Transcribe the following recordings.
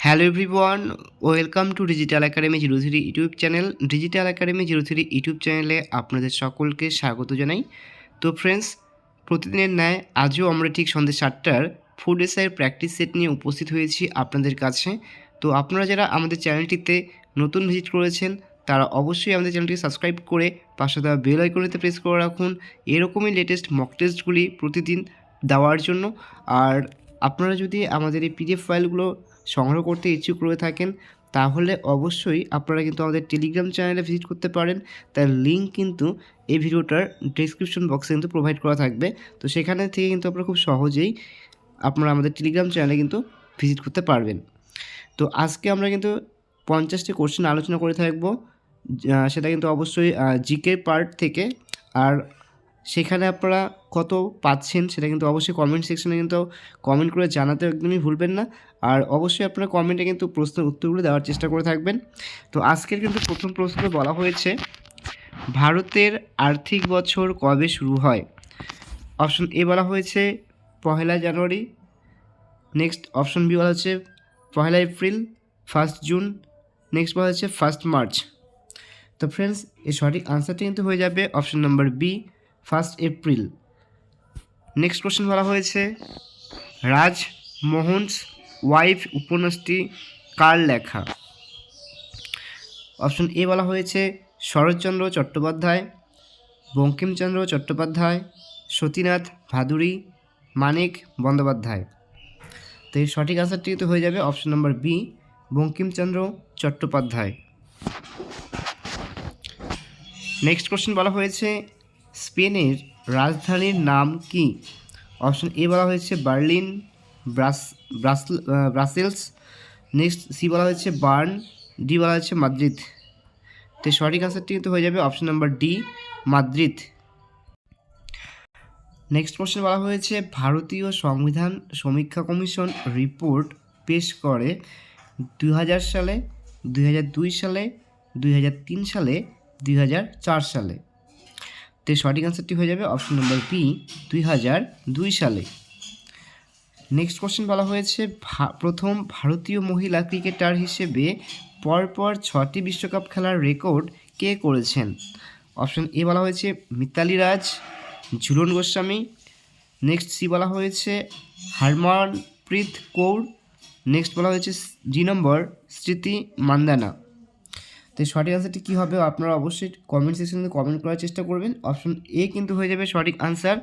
Hello everyone, welcome to digital academy 03 YouTube channel. Digital academy 03 YouTube চ্যানেলে আপনাদের সকলকে স্বাগত জানাই। তো ফ্রেন্ডস, প্রতিদিনের ন্যায় আজও আমরা ঠিক সন্ধ্যে 7টার ফুড এসআইয়ের প্র্যাকটিস সেট নিয়ে উপস্থিত হয়েছি আপনাদের কাছে। তো আপনারা যারা আমাদের চ্যানেলটিতে নতুন ভিজিট করেছেন তারা অবশ্যই আমাদের চ্যানেলটিকে সাবস্ক্রাইব করে পাশে দেওয়া বেল আইকনেতে প্রেস করে রাখুন এরকমই লেটেস্ট মক টেস্টগুলি প্রতিদিন দেওয়ার জন্য। আর আপনারা যদি আমাদের এই পিডিএফ ফাইলগুলো সংগ্রহ করতে ইচ্ছুক রয়ে থাকেন তাহলে অবশ্যই আপনারা কিন্তু আমাদের টেলিগ্রাম চ্যানেলে ভিজিট করতে পারেন। তার লিঙ্ক কিন্তু এই ভিডিওটার ডেসক্রিপশন বক্সে কিন্তু প্রোভাইড করা থাকবে। তো সেখানে থেকে কিন্তু আপনারা খুব সহজেই আপনারা আমাদের টেলিগ্রাম চ্যানেলে কিন্তু ভিজিট করতে পারবেন। তো আজকে আমরা কিন্তু 50টি কোশ্চেন আলোচনা করে থাকবো, সেটা কিন্তু অবশ্যই জিকে পার্ট থেকে। আর সেখানে আপনারা কত পাচ্ছেন সেটা কিন্তু অবশ্যই কমেন্ট সেকশনে কিন্তু কমেন্ট করে জানাতে একদমই ভুলবেন না। আর অবশ্যই আপনারা কমেন্টে কিন্তু প্রশ্নের উত্তরগুলো দেওয়ার চেষ্টা করে থাকবেন। তো আজকের কিন্তু প্রথম প্রশ্ন বলা হয়েছে, ভারতের আর্থিক বছর কবে শুরু হয়? অপশন এ বলা হয়েছে 1 জানুয়ারি, নেক্সট অপশন বি বলা হচ্ছে 1 এপ্রিল, 1 জুন, নেক্সট বলা হচ্ছে 1 মার্চ। তো ফ্রেন্ডস, এই সঠিক আনসারটি কিন্তু হয়ে যাবে option number B, 1 April. Next question বলা হয়েছে, রাজমোহনস ওয়াইফ উপন্যাসটি কার লেখা? অপশন এ বলা হয়েছে শরৎচন্দ্র চট্টোপাধ্যায়, বঙ্কিমচন্দ্র চট্টোপাধ্যায়, সতীনাথ ভাদুড়ী, মানিক বন্দ্যোপাধ্যায়। তো এই সঠিক আনসারটি তো হয়ে যাবে option number B, Bankimchandra Chattopadhyay. Next question বলা হয়েছে, স্পেনের রাজধানীর নাম কি? অপশন এ বলা হয়েছে বার্লিন, ব্রাসেলস, নেক্সট সি বলা হয়েছে বার্ন, ডি বলা হয়েছে মাদ্রিদ। তো সঠিক আনসারটি কিন্তু হয়ে যাবে option number D, Madrid. Next question বলা হয়েছে, ভারতীয় সংবিধান সমীক্ষা কমিশন রিপোর্ট পেশ করে 2000 সালে, 2002 সালে, 2003 সালে, 2004 সালে। তো সঠিক আনসারটি হয়ে যাবে অপশন নম্বর বি, 2002 সালে। নেক্সট কোশ্চেন বলা হয়েছে, প্রথম ভারতীয় মহিলা ক্রিকেটার হিসেবে পরপর 6টি বিশ্বকাপ খেলার রেকর্ড কে করেছেন? অপশন এ বলা হয়েছে মিতালি রাজ, ঝুলন গোস্বামী, নেক্সট সি বলা হয়েছে হরমনপ্রীত কৌর, নেক্সট বলা হয়েছে জি নম্বর স্মৃতি মান্দানা। তো সঠিক আনসারটি কী হবে আপনারা অবশ্যই কমেন্ট সেকশনে কমেন্ট করার চেষ্টা করবেন। অপশন এ কিন্তু হয়ে যাবে সঠিক answer,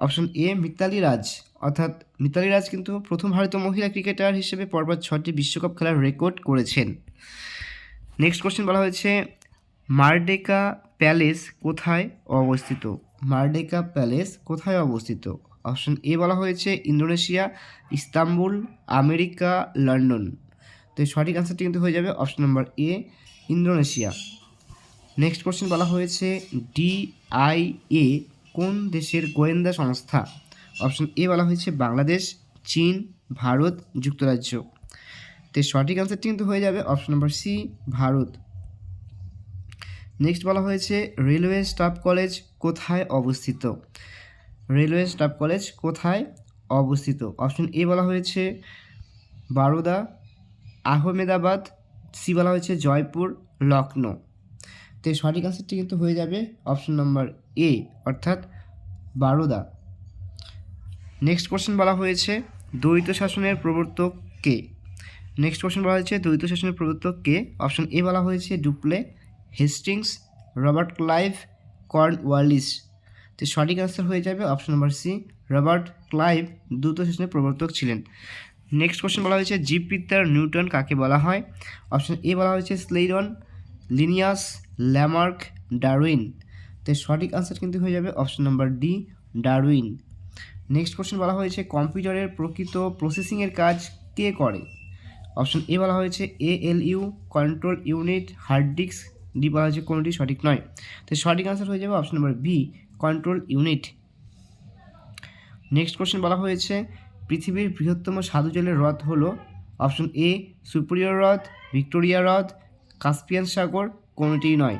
option A Mithali Raj. অর্থাৎ মিতালি রাজ কিন্তু প্রথম ভারতীয় মহিলা ক্রিকেটার হিসেবে পরপর 6টি বিশ্বকাপ খেলার রেকর্ড করেছেন। নেক্সট কোশ্চেন বলা হয়েছে, মারডেকা প্যালেস কোথায় অবস্থিত? মারডেকা প্যালেস কোথায় অবস্থিত? অপশন এ বলা হয়েছে ইন্দোনেশিয়া, ইস্তাম্বুল, আমেরিকা, লন্ডন। তো সঠিক আনসারটি কিন্তু হয়ে যাবে অপশন নম্বর এ, ইন্দোনেশিয়া। নেক্সট কোশ্চেন বলা হয়েছে, ডিআইএ কোন দেশের গোয়েন্দা সংস্থা? অপশন এ বলা হয়েছে বাংলাদেশ, চীন, ভারত, যুক্তরাজ্য। তো সঠিক আনসারটি কিন্তু হয়ে যাবে option number C, Bharat. Next বলা হয়েছে, রেলওয়ে স্টাফ কলেজ কোথায় অবস্থিত? রেলওয়ে স্টাফ কলেজ কোথায় অবস্থিত? অপশন এ বলা হয়েছে বারোদা, আহমেদাবাদ, সি বলা হয়েছে জয়পুর, লখনৌ। তো সঠিক আনসারটি কিন্তু হয়ে যাবে অপশন নম্বর এ, অর্থাৎ বারোদা। নেক্সট কোশ্চেন বলা হয়েছে, দ্বৈত শাসনের প্রবর্তক কে? নেক্সট কোশ্চেন বলা হয়েছে দ্বৈত শাসনের প্রবর্তক কে? অপশন এ বলা হয়েছে Dupleix, Hastings, Robert Clive, Cornwallis. তো সঠিক আনসার হয়ে যাবে option number C, Robert Clive দ্বৈত শাসনের প্রবর্তক ছিলেন। নেক্সট কোশ্চেন বলা হয়েছে, জীববিদ্যার নিউটন কাকে বলা হয়? অপশন এ বলা হয়েছে স্লেইডন, লিনিয়াস, ল্যামার্ক, ডারউইন। তো সঠিক আনসার কিন্তু হয়ে যাবে অপশন নম্বর ডি, ডারউইন। নেক্সট কোশ্চেন বলা হয়েছে, কম্পিউটারের প্রকৃত প্রসেসিংয়ের কাজ কে করে? অপশন এ বলা হয়েছে ALU, control unit, hard disk, D বলা হয়েছে কোনোটি সঠিক নয়। তো সঠিক আনসার হয়ে যাবে option number B, control unit. Next question বলা হয়েছে, পৃথিবীর বৃহত্তম স্বাদু জলের হ্রদ হলো? অপশন এ সুপিরিয়র হ্রদ, ভিক্টোরিয়া হ্রদ, কাস্পিয়ান সাগর, কোনোটিই নয়।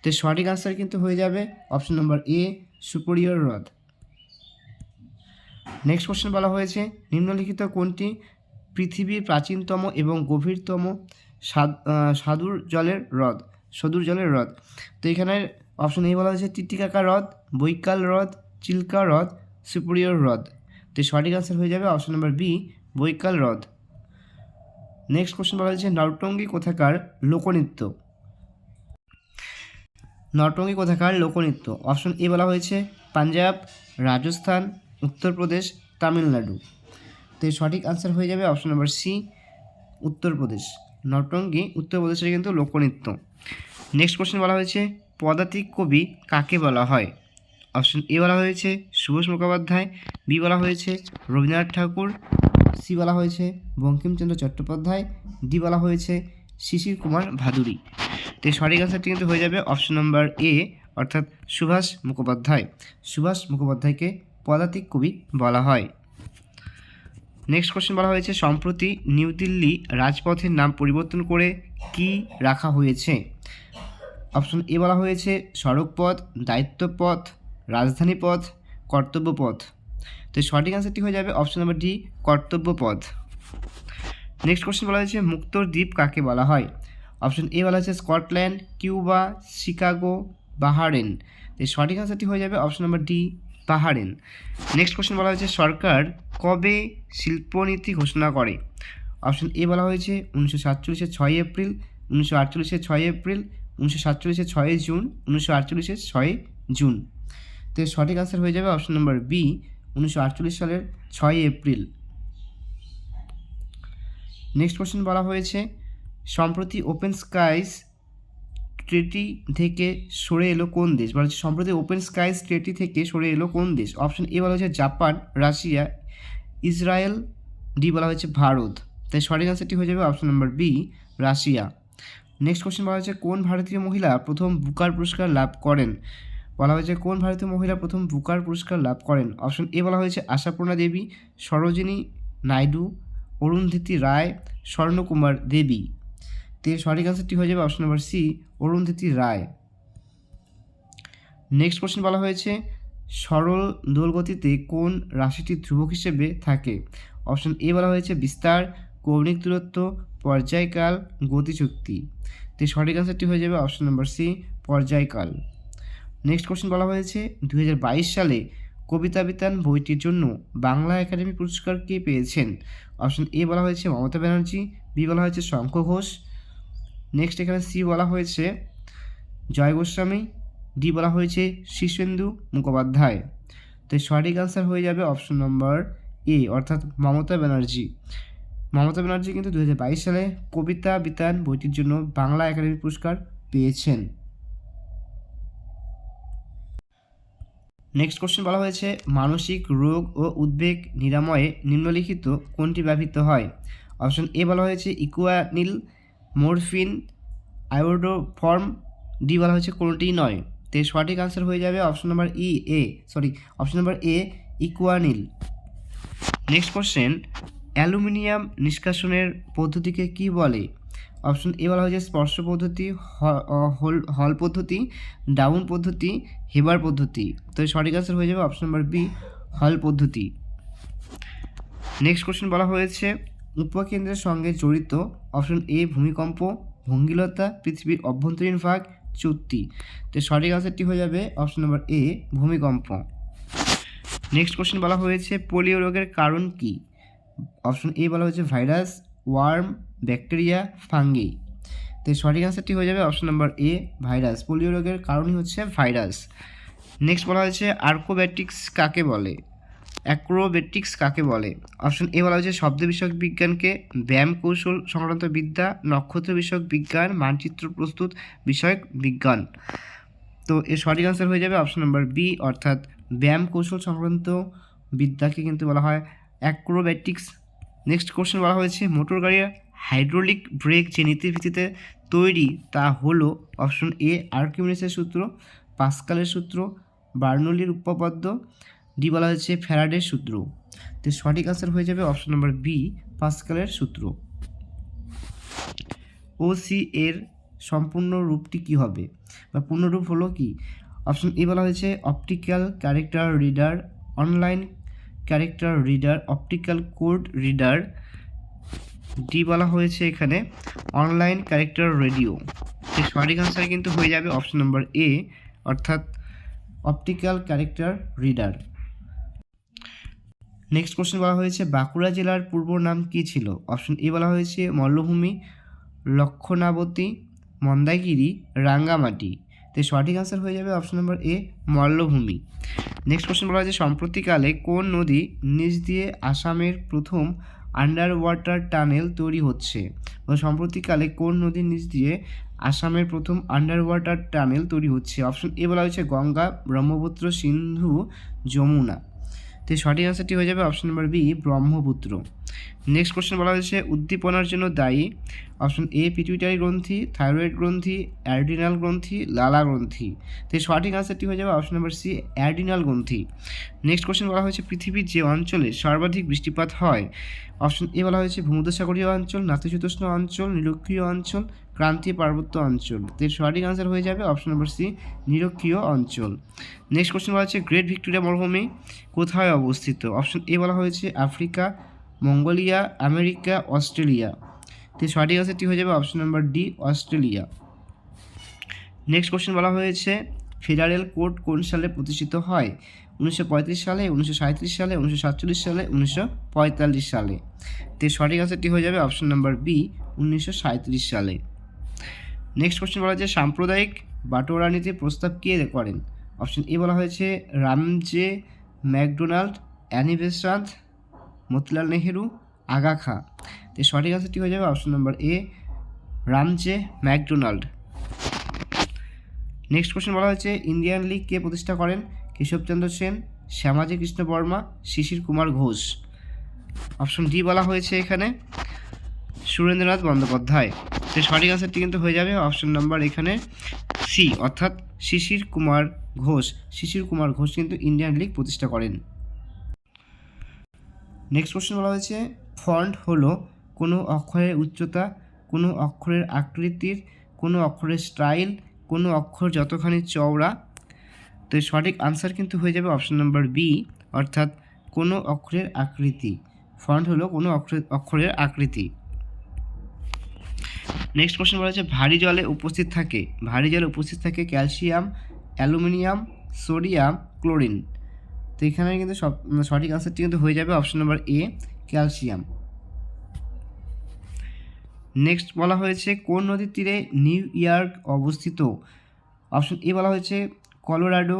তো সঠিক আনসার কিন্তু হয়ে যাবে অপশন নম্বর এ, সুপিরিয়র হ্রদ। নেক্সট কোশ্চেন বলা হয়েছে, নিম্নলিখিত কোনটি পৃথিবীর প্রাচীনতম এবং গভীরতম সাধুর জলের হ্রদ। তো এখানে অপশন এ বলা হয়েছে টিটিকাকা হ্রদ, বৈকাল হ্রদ, চিল্কা হ্রদ, সুপিরিয়র হ্রদ। তো সঠিক আনসার হয়ে যাবে অপশন নাম্বার বি, বৈকাল হ্রদ। নেক্সট কোশ্চেন বলা হয়েছে নৌটঙ্গী কোথাকার লোকনৃত্য। নৌটঙ্গী কোথাকার লোকনৃত্য। অপশন এ বলা হয়েছে পাঞ্জাব, রাজস্থান, উত্তরপ্রদেশ, তামিলনাড়ু। তো এই সঠিক আনসার হয়ে যাবে অপশন নাম্বার সি, উত্তরপ্রদেশ। নৌটঙ্গী উত্তরপ্রদেশের কিন্তু লোকনৃত্য। নেক্সট কোশ্চেন বলা হয়েছে পদাতিক কবি কাকে বলা হয়। অপশন এ বলা হয়েছে সুভাষ মুখোপাধ্যায়, বি বলা হয়েছে রবীন্দ্রনাথ ঠাকুর, সি বলা হয়েছে বঙ্কিমচন্দ্র চট্টোপাধ্যায়, ডি বলা হয়েছে শিশির কুমার ভাদুড়ী। তো এই সঠিক আনসারটি কিন্তু হয়ে যাবে অপশন নাম্বার এ, অর্থাৎ সুভাষ মুখোপাধ্যায়। সুভাষ মুখোপাধ্যায়কে পদাতিক কবি বলা হয়। নেক্সট কোশ্চেন বলা হয়েছে সম্প্রতি নিউ দিল্লি রাজপথের নাম পরিবর্তন করে কি রাখা হয়েছে। অপশন এ বলা হয়েছে সড়ক পথ, দায়িত্ব পথ, রাজধানী পথ, কর্তব্য পথ। তো সঠিক আনসারটি হয়ে যাবে অপশন নাম্বার ডি, কর্তব্য পথ। নেক্সট কোশ্চেন বলা হয়েছে মুক্তোর দ্বীপ কাকে বলা হয়। অপশন এ বলা হয়েছে স্কটল্যান্ড, কিউবা, শিকাগো, বাহারেন। তো সঠিক আনসারটি হয়ে যাবে option number D, বাহারেন। Next question বলা হয়েছে সরকার কবে শিল্পনীতি ঘোষণা করে। অপশন এ বলা হয়েছে 1947-এর 6 এপ্রিল, 1948-এর 6 এপ্রিল, 1947-এর 6 জুন, 1948-এর 6 জুন। তো সঠিক আনসার হয়ে যাবে অপশন নাম্বার বি, 1948 সালের 6 এপ্রিল। নেক্সট কোশ্চেন বলা হয়েছে সম্প্রতি ওপেন স্কাইস ট্রিটি থেকে সরে এলো কোন দেশ। বলা হচ্ছে সম্প্রতি ওপেন স্কাইস ট্রিটি থেকে সরে এলো কোন দেশ। অপশন এ বলা হয়েছে জাপান, রাশিয়া, ইসরায়েল, ডি বলা হয়েছে ভারত। তাই সঠিক আনসারটি হয়ে যাবে option number B, Russia. Next question বলা হয়েছে কোন ভারতীয় মহিলা প্রথম বুকার পুরস্কার লাভ করেন। বলা হয়েছে কোন ভারতীয় মহিলা প্রথম বুকার পুরস্কার লাভ করেন। অপশন এ বলা হয়েছে আশাপূর্ণা দেবী, সরোজিনী নাইডু, অরুন্ধতী রায়, স্বর্ণকুমার দেবী। তো সঠিক আনসারটি হয়ে যাবে option number C, Arundhati Roy. Next question বলা হয়েছে সরল দোলগতিতে কোন রাশিটি ধ্রুবক হিসেবে থাকে। অপশন এ বলা হয়েছে বিস্তার, কৌণিক দূরত্ব, পর্যায়কাল, গতিশক্তি। তো সঠিক আনসারটি হয়ে যাবে অপশন নাম্বার সি, পর্যায়কাল। নেক্সট কোশ্চেন বলা হয়েছে 2022 সালে কবিতা বিতান বইটির জন্য বাংলা একাডেমি পুরস্কার কে পেয়েছেন। অপশন এ বলা হয়েছে মমতা ব্যানার্জি, বি বলা হয়েছে শঙ্খ ঘোষ, নেক্সট এখানে সি বলা হয়েছে জয় গোস্বামী, ডি বলা হয়েছে শীর্ষেন্দু মুখোপাধ্যায়। তো সঠিক আনসার হয়ে যাবে অপশন নম্বর এ, অর্থাৎ মমতা ব্যানার্জি। মমতা ব্যানার্জি কিন্তু 2022 সালে কবিতা বিতান বইটির জন্য বাংলা একাডেমি পুরস্কার পেয়েছেন। নেক্সট কোশ্চেন বলা হয়েছে মানসিক রোগ ও উদ্বেগ নিরাময়ে নিম্নলিখিত কোনটি ব্যবহৃত হয়। অপশন এ বলা হয়েছে ইকুয়ানিল, মরফিন, আয়োডোফর্ম, ডি বলা হয়েছে কোনটিই নয়। তো সঠিক আনসার হয়ে যাবে option number option number A, ইকুয়ানিল। নেক্সট কোশ্চেন অ্যালুমিনিয়াম নিষ্কাশনের পদ্ধতিকে কি বলে। অপশন এ বলা হয়েছে স্পর্শ পদ্ধতি, হল পদ্ধতি, ডাউন পদ্ধতি, হেবার পদ্ধতি। তো সঠিক আনসার হয়ে যাবে অপশন নাম্বার বি, হল পদ্ধতি। নেক্সট কোশ্চেন বলা হয়েছে উপকেন্দ্রের সঙ্গে জড়িত। অপশন এ ভূমিকম্প, ভঙ্গিলতা, পৃথিবীর অভ্যন্তরীণ ভাগ, চুক্তি। তো সঠিক আনসারটি হয়ে যাবে অপশন নাম্বার এ, ভূমিকম্প। নেক্সট কোশ্চেন বলা হয়েছে পোলিও রোগের কারণ কি। অপশন এ বলা হয়েছে ভাইরাস, ওয়ার্ম, ব্যাকটেরিয়া, ফাঙ্গি। তো সঠিক আনসারটি হয়ে যাবে অপশন নাম্বার এ, ভাইরাস। পোলিও রোগের কারণই হচ্ছে ভাইরাস। নেক্সট বলা হয়েছে অ্যাক্রোব্যাটিক্স কাকে বলে। অপশন এ বলা হয়েছে শব্দ বিষয়ক বিজ্ঞানকে, ব্যায়াম কৌশল সংক্রান্ত বিদ্যা, নক্ষত্র বিষয়ক বিজ্ঞান, মানচিত্র প্রস্তুত বিষয়ক বিজ্ঞান। তো এর সঠিক আনসার হয়ে যাবে অপশন নাম্বার বি, অর্থাৎ ব্যায়াম কৌশল সংক্রান্ত বিদ্যাকে কিন্তু বলা হয় অ্যাক্রোব্যাটিক্স। নেক্সট কোশ্চেন বলা হয়েছে মোটর গাড়ির হাইড্রোলিক ব্রেক যে নীতির ভিত্তিতে তৈরি তা হলো। অপশন এ আর্কিমিডিসের সূত্র, পাস্কালের সূত্র, বার্নৌলির উপপাদ্য, ডি বলা হয়েছে ফ্যারাডের সূত্র। তো সঠিক আনসার হয়ে যাবে অপশন নাম্বার বি, পাস্কালের সূত্র। ওসি এর সম্পূর্ণ রূপটি কি হবে বা পূর্ণরূপ হলো কি। অপশন এ বলা হয়েছে optical character reader, online character reader, optical code reader, D বলা হয়েছে এখানে অনলাইন ক্যারেক্টার রেডিও। তো সঠিক আনসার কিন্তু হয়ে যাবে অপশন নম্বর এ, অর্থাৎ optical character reader. Next question বলা হয়েছে বাঁকুড়া জেলার পূর্ব নাম কী ছিল? অপশন এ বলা হয়েছে মল্লভূমি, লক্ষণাবতী, মন্দাইগিরি, রাঙ্গামাটি। তো সঠিক আনসার হয়ে যাবে অপশন নম্বর এ, মল্লভূমি। নেক্সট কোশ্চেন বলা হয়েছে সম্প্রতিকালে কোন নদী নিচ দিয়ে আসামের প্রথম আন্ডার ওয়াটার টানেল তৈরি হচ্ছে? সম্প্রতিকালে কোন নদীর নিচ দিয়ে আসামের প্রথম আন্ডার ওয়াটার টানেল তৈরি হচ্ছে? অপশন এ বলা হয়েছে গঙ্গা, ব্রহ্মপুত্র, সিন্ধু, যমুনা। তো সঠিক আনসারটি হয়ে যাবে option number B, Brahmaputra. Next question বলা হয়েছে উদ্দীপনার জন্য দায়ী। অপশন এ পিটুইটারি গ্রন্থি, থাইরয়েড গ্রন্থি, অ্যাড্রিনাল গ্রন্থি, লালা গ্রন্থি। তো সঠিক আনসারটি হয়ে যাবে অপশন নম্বর সি, অ্যাড্রিনাল গ্রন্থি। নেক্সট কোশ্চেন বলা হয়েছে পৃথিবীর যে অঞ্চলে সর্বাধিক বৃষ্টিপাত হয়? অপশন এ বলা হয়েছে ভূমধ্যসাগরীয় অঞ্চল, নাতিশীতোষ্ণ অঞ্চল, নিরক্ষীয় অঞ্চল, ক্রান্তীয় পার্বত্য অঞ্চল। তো সঠিক আনসার হয়ে যাবে অপশন নম্বর সি, নিরক্ষীয় অঞ্চল। নেক্সট কোশ্চেন বলা হচ্ছে গ্রেট ভিক্টোরিয়া মরুভূমি কোথায় অবস্থিত? অপশন এ বলা হয়েছে আফ্রিকা, মঙ্গোলিয়া, আমেরিকা, অস্ট্রেলিয়া। তো সঠিক আনসারটি হয়ে যাবে option number D, Australia. Next question বলা হয়েছে ফেডারেল কোড কোন সালে প্রতিষ্ঠিত হয়? 1935 সালে, 1937 সালে, 1947 সালে, 1945 সালে। তো সঠিক আনসারটি হয়ে যাবে অপশন নাম্বার বি, 1937 সালে। নেক্সট কোশ্চেন বলা হয়েছে সাম্প্রদায়িক বাটোয়ারানীতির প্রস্তাব কে করেন? অপশন এ বলা হয়েছে Ramsay MacDonald, Annie Besant, Motilal Nehru, Aga Khan. তো সঠিক আনসারটি হয়ে যাবে option number A, Ramsay MacDonald. Next question বলা হয়েছে ইন্ডিয়ান লীগ কে প্রতিষ্ঠা করেন? কেশবচন্দ্র সেন, শ্যামাজি কৃষ্ণ বর্মা, শিশির কুমার ঘোষ। অপশন ডি বলা হয়েছে এখানে সুরেন্দ্রনাথ বন্দ্যোপাধ্যায়। তো সঠিক আনসারটি কিন্তু হয়ে যাবে অপশন নাম্বার এখানে সি, অর্থাৎ শিশির কুমার ঘোষ। শিশির কুমার ঘোষ কিন্তু ইন্ডিয়ান লীগ প্রতিষ্ঠা করেন। নেক্সট কোশ্চেন বলা হয়েছে ফন্ট হলো কোনো অক্ষরের উচ্চতা, কোনো অক্ষরের আকৃতির, কোনো অক্ষরের স্টাইল, কোনো অক্ষর যতখানি চওড়া। তো সঠিক আনসার কিন্তু হয়ে যাবে অপশন নাম্বার বি, অর্থাৎ কোনো অক্ষরের আকৃতি। ফন্ট হলো কোনো অক্ষরের আকৃতি। নেক্সট কোশ্চেন বলা হচ্ছে ভারী জলে উপস্থিত থাকে ক্যালসিয়াম, অ্যালুমিনিয়াম, সোডিয়াম, ক্লোরিন। তো এখানে কিন্তু সঠিক আনসারটি কিন্তু হয়ে যাবে অপশন নাম্বার এ, ক্যালসিয়াম। নেক্সট বলা হয়েছে কোন নদীর তীরে নিউ ইয়র্ক অবস্থিত? অপশন এ বলা হয়েছে কলোরাডো,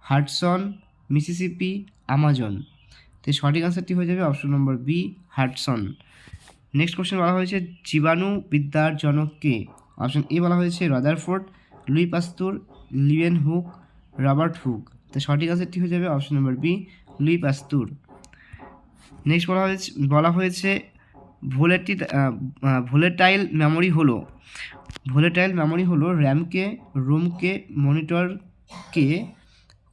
হাডসন, মিসিসিপি, আমাজন। তো সঠিক আনসারটি হয়ে যাবে option number B, Hudson. Next question বলা হয়েছে জীবাণুবিদ্যার জনক কে? অপশন এ বলা হয়েছে Rutherford, Louis Pasteur, Leeuwenhoek, Robert Hooke. তো সঠিক আনসারটি হয়ে যাবে option number B, Louis Pasteur. Next বলা হয়েছে ভোলেটাইল মেমোরি হলো র্যামকে, রোমকে, মনিটরকে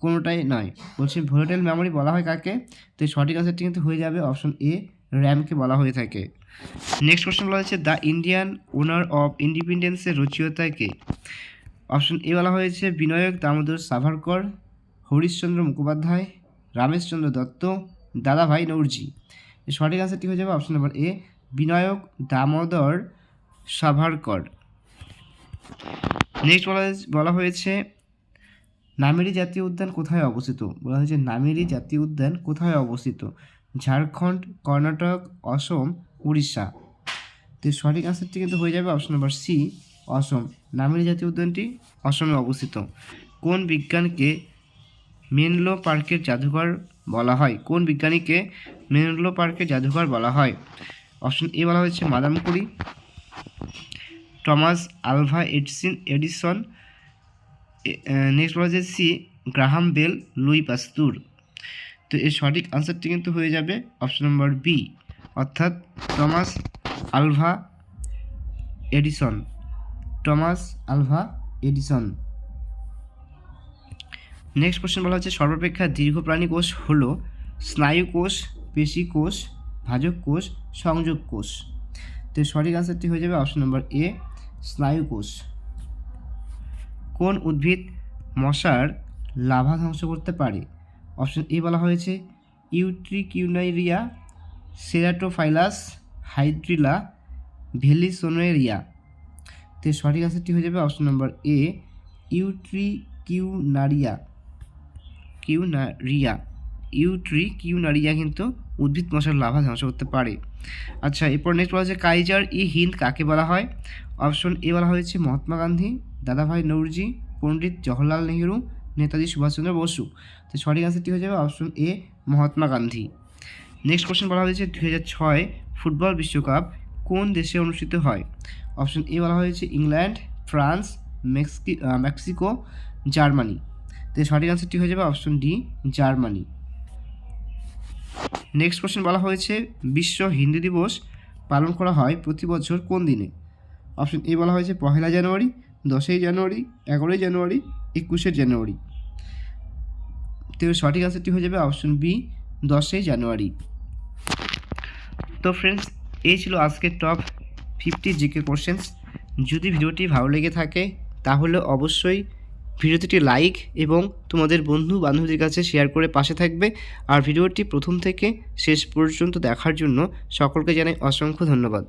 কোনোটাই নয়। বলছি ভোলেটাইল মেমোরি বলা হয় কাকে? তো সঠিক আনসারটি কিন্তু হয়ে যাবে অপশন এ, র্যামকে বলা হয়ে থাকে। নেক্সট কোশ্চেন বলা হয়েছে দ্য ইন্ডিয়ান ওনার অফ ইন্ডিপেন্ডেন্সের রচয়িতা কে? অপশন এ বলা হয়েছে বিনায়ক দামোদর সাভারকর, হরিশচন্দ্র মুখোপাধ্যায়, রামেশচন্দ্র দত্ত, দাদাভাই নৌরজি। সঠিক আনসারটি হয়ে যাবে অপশন নম্বর এ, বিনায়ক দামোদর সাভারকর। নেক্সট বলা হয়েছে নামেরি জাতীয় উদ্যান কোথায় অবস্থিত? বলা হয়েছে নামেরি জাতীয় উদ্যান কোথায় অবস্থিত? ঝাড়খণ্ড, কর্ণাটক, অসম, উড়িষ্যা। তো সঠিক আনসারটি কিন্তু হয়ে যাবে অপশন নম্বর সি, অসম। নামেরি জাতীয় উদ্যানটি অসমে অবস্থিত। কোন বিজ্ঞানকে মেনলো পার্কের জাদুঘর বলা হয়? কোন বিজ্ঞানীকে মেনলো পার্কের জাদুঘর বলা হয়? অপশন এ বলা হয়েছে Madame Curie, Thomas Alva Edison. Next বলা হয়েছে C, Graham Bell, Louis Pasteur. তো এর সঠিক আনসারটি কিন্তু হয়ে যাবে অপশন নম্বর বি, অর্থাৎ Thomas Alva Edison. Next question বলা হচ্ছে সর্বাপেক্ষা দীর্ঘ প্রাণী কোষ হলো স্নায়ু কোষ, পেশি কোষ, ভাজক কোষ, সংযোগ কোষ। তো সঠিক আনসারটি হয়ে যাবে অপশন নম্বর এ, স্নায়ু কোষ। কোন উদ্ভিদ মশার লাভা ধ্বংস করতে পারে? অপশন এ বলা হয়েছে ইউট্রিকিউনাইরিয়া, সেরাটোফাইলাস, হাইড্রিলা, ভেলিসোনেরিয়া। তো সঠিক আনসারটি হয়ে যাবে অপশন নম্বর এ ইউট্রিকিউনারিয়া। ইউট্রিকিউনারিয়া কিন্তু উদ্ভিদ মশার লাভা ধ্বংস করতে পারে। আচ্ছা, এরপর নেক্সট বলা হচ্ছে কাইজার ই হিন্দ কাকে বলা হয়? অপশন এ বলা হয়েছে মহাত্মা গান্ধী, দাদাভাই নৌরজি, পণ্ডিত জওহরলাল নেহরু, নেতাজি সুভাষচন্দ্র বসু। তো সঠিক আনসারটি হয়ে যাবে option A Mahatma Gandhi. Next question বলা হয়েছে 2006 ফুটবল বিশ্বকাপ কোন দেশে অনুষ্ঠিত হয়? অপশন এ বলা হয়েছে ইংল্যান্ড, ফ্রান্স, মেক্সিকো, জার্মানি। তো সঠিক আনসারটি হয়ে যাবে option D Germany. Next question বলা হয়েছে বিশ্ব হিন্দি দিবস পালন করা হয় প্রতি বছর কোন দিনে? অপশন এ বলা হয়েছে 1 জানুয়ারি, 10 জানুয়ারি, 11 জানুয়ারি, 21 জানুয়ারি। তো সঠিক আনসারটি হয়ে যাবে অপশন বি 10 জানুয়ারি। তো ফ্রেন্ডস, এই ছিল আজকের টপ 50 জিকে কোশ্চেন্স। যদি ভিডিওটি ভালো লেগে থাকে তাহলে অবশ্যই ভিডিওটি লাইক এবং তোমাদের বন্ধু বান্ধবীদের কাছে শেয়ার করে পাশে থাকবে। আর ভিডিওটি প্রথম থেকে শেষ পর্যন্ত দেখার জন্য সকলকে জানাই অসংখ্য ধন্যবাদ।